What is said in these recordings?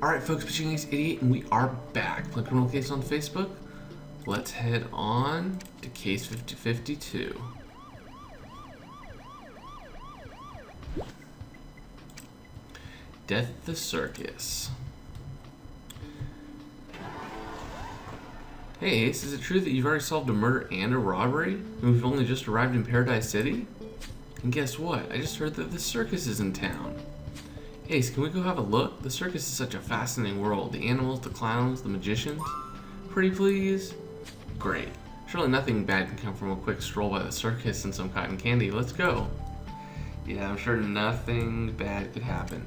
Alright folks, Pitching Ace 88 and we are back. Playing Criminal Case on Facebook. Let's head on to case 5052. Death at the Circus. Hey Ace, is it true that you've already solved a murder and a robbery? And we've only just arrived in Paradise City? And guess what? I just heard that the circus is in town. Ace, can we go have a look? The circus is such a fascinating world. The animals, the clowns, the magicians. Pretty please? Great. Surely nothing bad can come from a quick stroll by the circus and some cotton candy. Let's go. Yeah, I'm sure nothing bad could happen.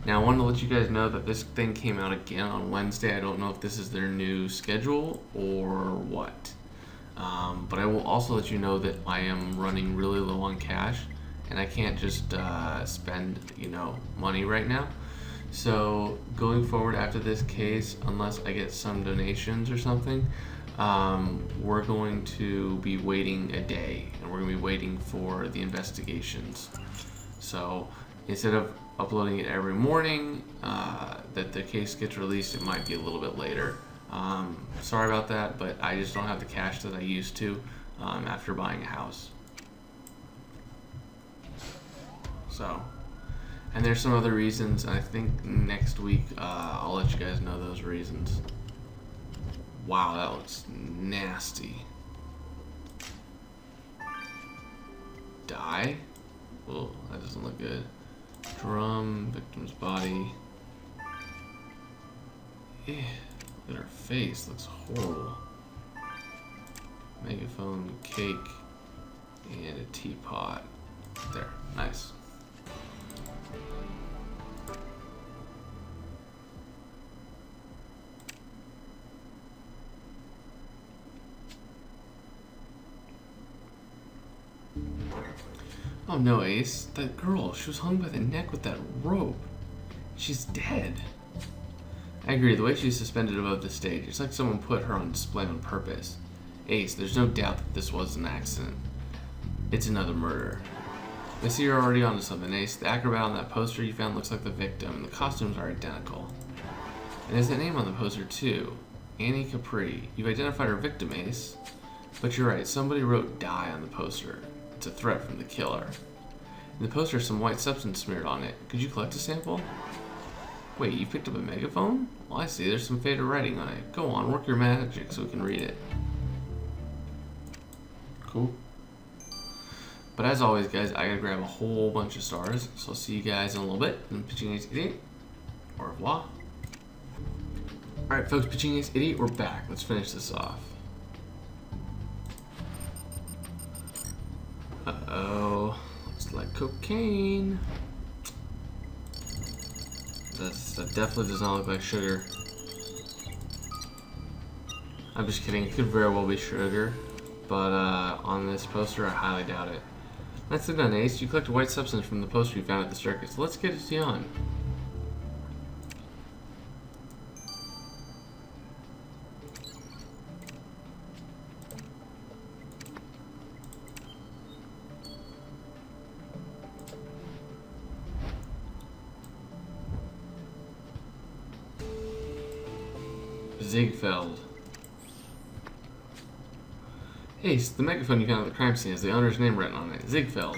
Now, I wanted to let you guys know that this thing came out again on Wednesday. I don't know if this is their new schedule or what. But I will also let you know that I am running really low on cash. And I can't just spend, money right now. So going forward after this case, unless I get some donations or something, we're going to be waiting a day, and we're going to be waiting for the investigations. So instead of uploading it every morning, that the case gets released, it might be a little bit later. Sorry about that, but I just don't have the cash that I used to after buying a house. So, and there's some other reasons. I think next week I'll let you guys know those reasons. Wow, that looks nasty. Die? Oh, that doesn't look good. Drum, victim's body. Look at her face, looks horrible. Megaphone, cake, and a teapot. There, nice. Oh no, Ace. That girl, she was hung by the neck with that rope. She's dead. I agree, the way she's suspended above the stage, it's like someone put her on display on purpose. Ace, there's no doubt that this was an accident. It's another murder. I see you're already onto something, Ace. The acrobat on that poster you found looks like the victim, and the costumes are identical. And there's a name on the poster too. Annie Capri. You've identified her victim, Ace. But you're right, somebody wrote die on the poster. It's a threat from the killer. In the poster, some white substance smeared on it. Could you collect a sample? Wait, you picked up a megaphone? Well, I see. There's some faded writing on it. Go on, work your magic so we can read it. Cool. But as always, guys, I gotta grab a whole bunch of stars. So I'll see you guys in a little bit. And Pitching Ace 88. Au revoir. Alright, folks, Pitching Ace 88, we're back. Let's finish this off. Uh-oh. Looks like cocaine. That definitely does not look like sugar. I'm just kidding. It could very well be sugar. But on this poster, I highly doubt it. That's it done, Ace. You collected white substance from the poster you found at the circus. Let's get it on. Ziegfeld. Ace, the megaphone you found at the crime scene has the owner's name written on it. Ziegfeld.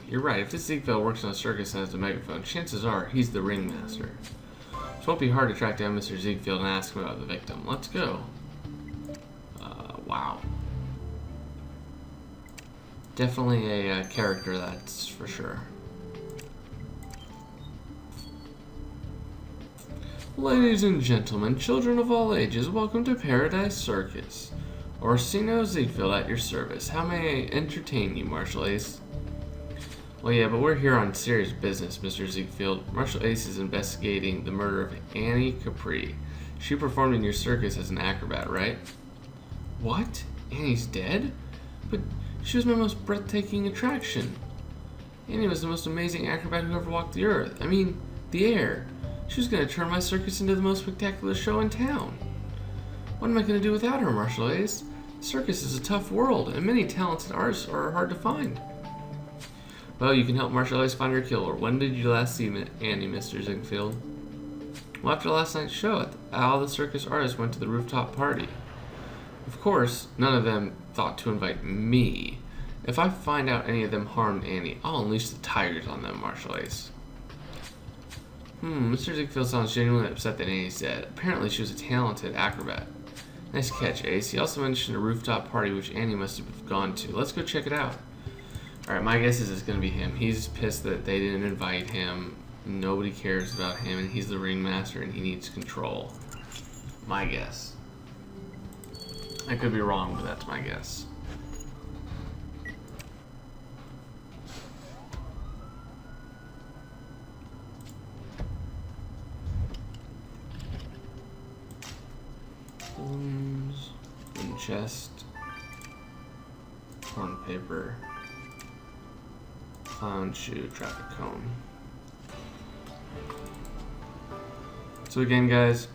You're right. If this Ziegfeld works in a circus and has a megaphone, chances are he's the ringmaster. So it won't be hard to track down Mr. Ziegfeld and ask him about the victim. Let's go. Wow. Definitely a character, that's for sure. Ladies and gentlemen, children of all ages, welcome to Paradise Circus. Orsino Ziegfeld at your service. How may I entertain you, Marshal Ace? Well, yeah, but we're here on serious business, Mr. Ziegfeld. Marshal Ace is investigating the murder of Annie Capri. She performed in your circus as an acrobat, right? What? Annie's dead? But she was my most breathtaking attraction. Annie was the most amazing acrobat who ever walked the earth. I mean, the air. She was going to turn my circus into the most spectacular show in town. What am I going to do without her, Marshal Ace? Circus is a tough world, and many talented artists are hard to find. Well, you can help Marshal Ace find her killer. When did you last see Annie, Mr. Ziegfeld? Well, after last night's show, all the circus artists went to the rooftop party. Of course, none of them thought to invite me. If I find out any of them harmed Annie, I'll unleash the tigers on them, Marshal Ace. Mr. Ziegfeld sounds genuinely upset that Annie's dead. Apparently she was a talented acrobat. Nice catch, Ace. He also mentioned a rooftop party which Annie must have gone to. Let's go check it out. Alright, my guess is it's going to be him. He's pissed that they didn't invite him. Nobody cares about him, and he's the ringmaster, and he needs control. My guess. I could be wrong, but that's my guess. Balloons, wooden chest, torn paper, clown shoe, traffic cone. So again, guys,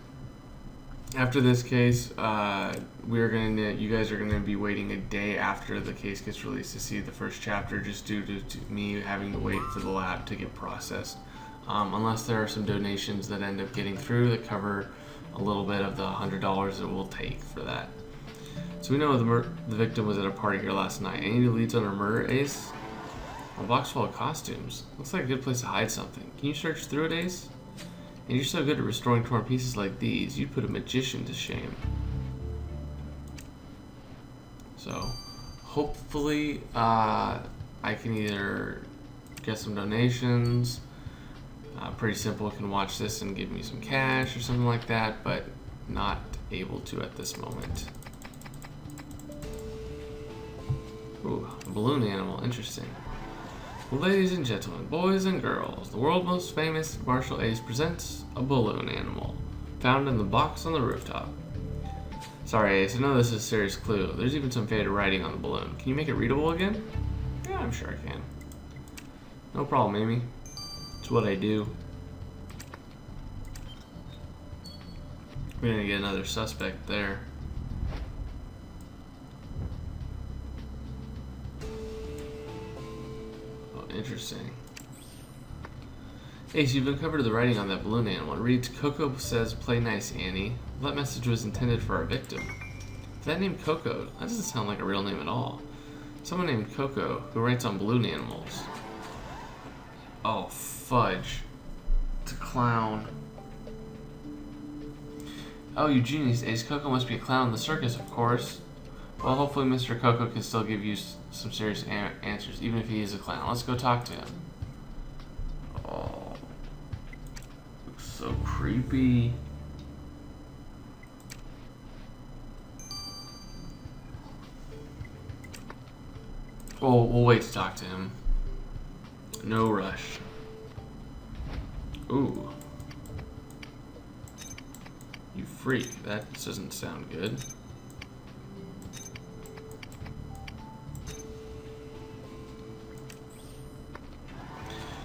after this case, you guys are gonna be waiting a day after the case gets released to see the first chapter, just due to me having to wait for the lab to get processed. Unless there are some donations that end up getting through that cover a little bit of the $100 it will take for that. So we know the victim was at a party here last night. Any leads on her murder, Ace? A box full of costumes. Looks like a good place to hide something. Can you search through it, Ace? And you're so good at restoring torn pieces like these, you'd put a magician to shame. So, hopefully, I can either get some donations. Pretty simple, can watch this and give me some cash or something like that, but not able to at this moment. Ooh, a balloon animal, interesting. Well, ladies and gentlemen, boys and girls, the world's most famous Marshal Ace presents a balloon animal, found in the box on the rooftop. Sorry, Ace, I know this is a serious clue. There's even some faded writing on the balloon. Can you make it readable again? Yeah, I'm sure I can. No problem, Amy. It's what I do. We're gonna get another suspect there. Interesting. Ace, you've uncovered the writing on that balloon animal. It reads, Coco says, play nice, Annie. Well, that message was intended for our victim. That name Coco, that doesn't sound like a real name at all. Someone named Coco who writes on balloon animals. Oh, fudge. It's a clown. Oh, you genius, Ace. Coco must be a clown in the circus, of course. Well, hopefully Mr. Coco can still give you some serious answers, even if he is a clown. Let's go talk to him. Oh, looks so creepy. Oh, we'll wait to talk to him. No rush. Ooh. You freak. That doesn't sound good.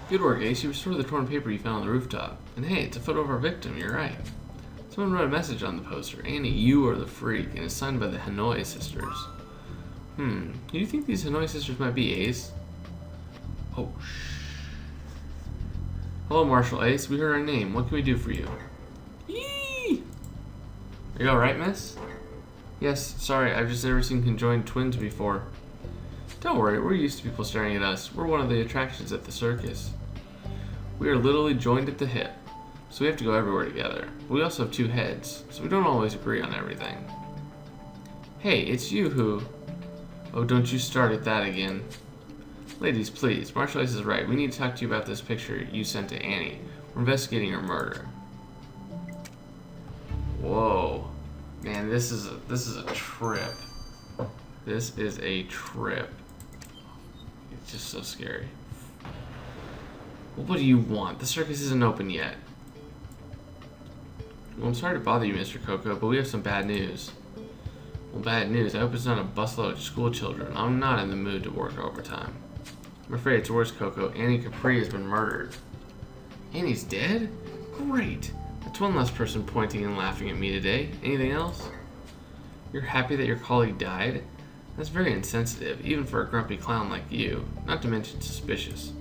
Good work, Ace. You restored the torn paper you found on the rooftop. And hey, it's a photo of our victim. You're right. Someone wrote a message on the poster. Annie, you are the freak, and it's signed by the Hanoi sisters. Who do you think these Hanoi sisters might be, Ace? Oh, shh. Hello, Marshal Ace. We heard our name. What can we do for you? Yee! Are you alright, miss? Yes, sorry. I've just never seen conjoined twins before. Don't worry. We're used to people staring at us. We're one of the attractions at the circus. We are literally joined at the hip, so we have to go everywhere together. But we also have two heads, so we don't always agree on everything. Hey, it's you who... Oh, don't you start at that again. Ladies, please. Marshal Ace is right. We need to talk to you about this picture you sent to Annie. We're investigating her murder. Whoa. Man, this is a trip. This is a trip. It's just so scary. Well, what do you want? The circus isn't open yet. Well, I'm sorry to bother you, Mr. Coco, but we have some bad news. Well, bad news. I hope it's not a busload of school children. I'm not in the mood to work overtime. I'm afraid it's worse, Coco. Annie Capri has been murdered. Annie's dead? Great. That's one less person pointing and laughing at me today. Anything else? You're happy that your colleague died? That's very insensitive, even for a grumpy clown like you. Not to mention suspicious.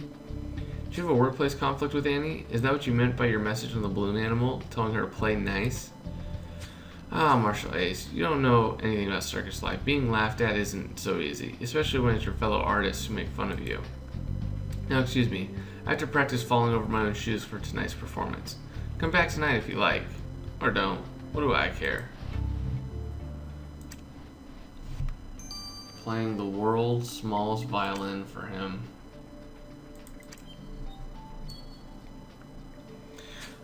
Do you have a workplace conflict with Annie? Is that what you meant by your message on the balloon animal, telling her to play nice? Ah, Marshall Ace, you don't know anything about circus life. Being laughed at isn't so easy, especially when it's your fellow artists who make fun of you. Now, excuse me, I have to practice falling over my own shoes for tonight's performance. Come back tonight if you like. Or don't. What do I care? Playing the world's smallest violin for him.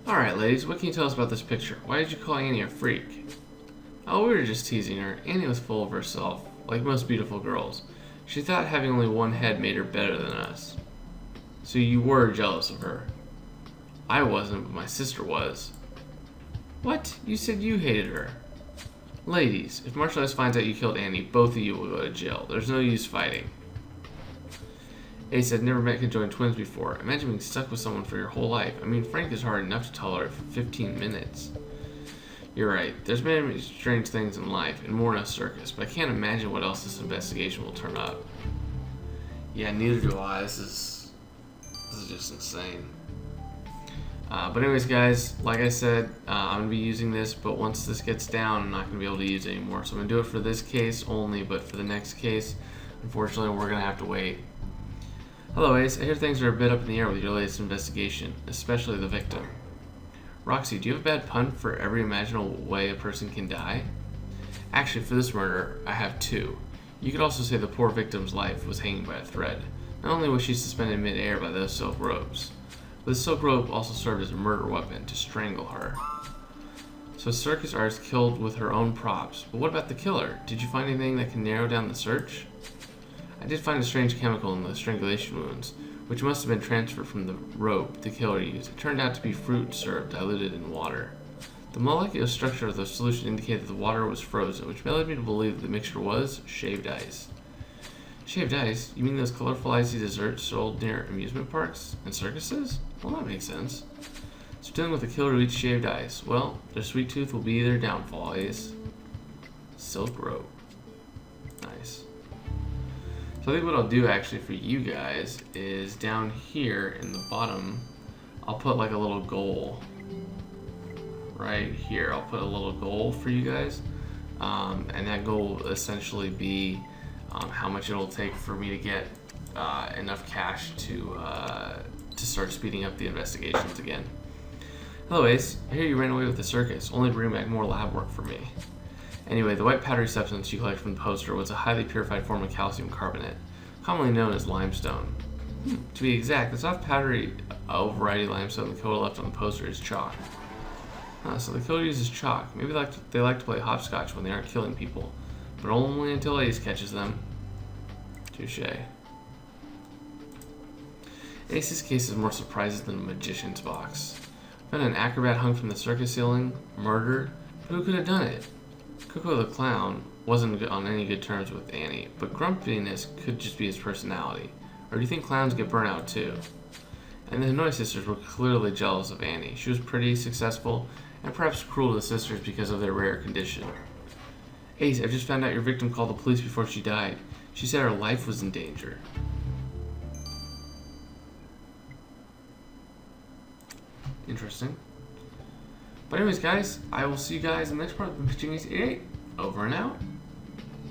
Alright, ladies, what can you tell us about this picture? Why did you call Annie a freak? Oh, we were just teasing her. Annie was full of herself, like most beautiful girls. She thought having only one head made her better than us. So you were jealous of her. I wasn't, but my sister was. What? You said you hated her. Ladies, if Marshall Ace finds out you killed Annie, both of you will go to jail. There's no use fighting. Ace had never met conjoined twins before. Imagine being stuck with someone for your whole life. I mean, Frank is hard enough to tolerate for 15 minutes. You're right. There's many strange things in life, and more in a circus, but I can't imagine what else this investigation will turn up. Yeah, neither do I. This is just insane. But anyways, guys, like I said, I'm going to be using this, but once this gets down, I'm not going to be able to use it anymore. So I'm going to do it for this case only, but for the next case, unfortunately, we're going to have to wait. Hello, Ace. I hear things are a bit up in the air with your latest investigation, especially the victim. Roxy, do you have a bad pun for every imaginable way a person can die? Actually, for this murder, I have two. You could also say the poor victim's life was hanging by a thread. Not only was she suspended mid-air by those silk ropes, but the silk rope also served as a murder weapon to strangle her. So a circus artist killed with her own props. But what about the killer? Did you find anything that can narrow down the search? I did find a strange chemical in the strangulation wounds, which must have been transferred from the rope the killer used. It turned out to be fruit syrup diluted in water. The molecular structure of the solution indicated that the water was frozen, which led me to believe that the mixture was shaved ice. Shaved ice? You mean those colorful icy desserts sold near amusement parks and circuses? Well, that makes sense. So dealing with a killer who eats shaved ice, well, their sweet tooth will be their downfall, Ace. Silk rope. Nice. So I think what I'll do actually for you guys is down here in the bottom, I'll put like a little goal. Right here, I'll put a little goal for you guys. And that goal will essentially be how much it'll take for me to get enough cash to start speeding up the investigations again. Hello, Ace. I hear you ran away with the circus, only to bring back more lab work for me. Anyway, the white powdery substance you collected from the poster was a highly purified form of calcium carbonate, commonly known as limestone. To be exact, the soft powdery variety limestone the killer left on the poster is chalk. So the killer uses chalk. Maybe they like to play hopscotch when they aren't killing people, but only until Ace catches them. Touché. Ace's case is more surprises than a magician's box. Found an acrobat hung from the circus ceiling, murdered, but who could have done it? Coco the Clown wasn't on any good terms with Annie, but grumpiness could just be his personality. Or do you think clowns get burnt out too? And the Hanoi sisters were clearly jealous of Annie. She was pretty, successful, and perhaps cruel to the sisters because of their rare condition. Ace, I've just found out your victim called the police before she died. She said her life was in danger. Interesting. But anyways, guys, I will see you guys in the next part of the Pitching Ace 88. Over and out.